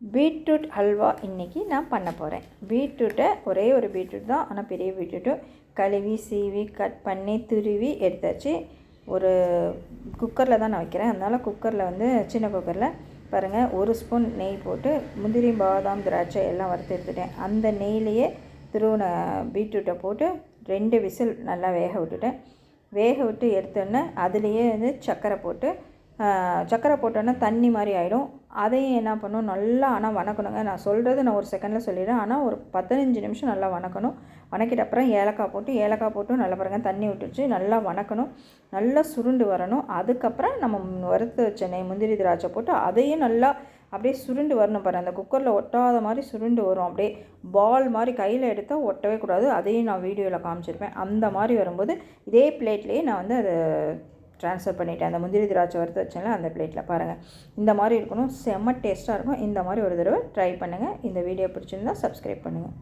Beetroot halwa இன்றைக்கி நான் பண்ண போகிறேன். பீட்ரூட்டை ஒரே ஒரு பீட்ரூட் தான், ஆனால் பெரிய பீட்ரூட்டு கழுவி சீவி கட் பண்ணி துருவி எடுத்தாச்சு. ஒரு குக்கரில் தான் நான் வைக்கிறேன், அதனால் குக்கரில் வந்து சின்ன குக்கரில் பாருங்கள் 1 ஸ்பூன் நெய் போட்டு முந்திரி பாதாம் திராட்சை எல்லாம் வறுத்து எடுத்துட்டேன். அந்த நெய்லேயே துருவின பீட்ரூட்டை போட்டு 2 விசில் நல்லா வேக விட்டுட்டேன். வேக விட்டு எடுத்தோன்னே அதுலேயே வந்து சர்க்கரை போட்டோன்னா தண்ணி மாதிரி ஆகிடும். அதையும் என்ன பண்ணணும், நல்லா ஆனால் வணக்கணுங்க. நான் சொல்கிறது நான் ஒரு செகண்டில் சொல்லிடுறேன், ஆனால் ஒரு 15 நிமிஷம் நல்லா வணக்கணும். வணக்கிட்ட அப்புறம் ஏலக்காய் போட்டு நல்லா பாருங்கள் தண்ணி விட்டுச்சு, நல்லா வணக்கணும், நல்லா சுருண்டு வரணும். அதுக்கப்புறம் நம்ம வறுத்து வச்ச முந்திரி திராட்சை போட்டு அதையும் நல்லா அப்படியே சுருண்டு வரணும். பாருங்கள் அந்த குக்கரில் ஒட்டாத மாதிரி சுருண்டு வரும், அப்படியே பால் மாதிரி கையில் எடுத்தால் ஒட்டவே கூடாது. அதையும் நான் வீடியோவில் காமிச்சிருப்பேன். அந்த மாதிரி வரும்போது இதே பிளேட்லேயே நான் வந்து அதை ட்ரான்ஸ்ஃபர் பண்ணிவிட்டேன். அந்த முந்திரி திராட்சை வறுத்து வச்சேன்ல அந்த பிளேட்டில் பாருங்கள். இந்த மாதிரி இருக்கணும், செம்ம டேஸ்ட்டாக இருக்கும். இந்த மாதிரி ஒரு தடவை ட்ரை பண்ணுங்கள். இந்த வீடியோ பிடிச்சிருந்தால் சப்ஸ்கிரைப் பண்ணுங்கள்.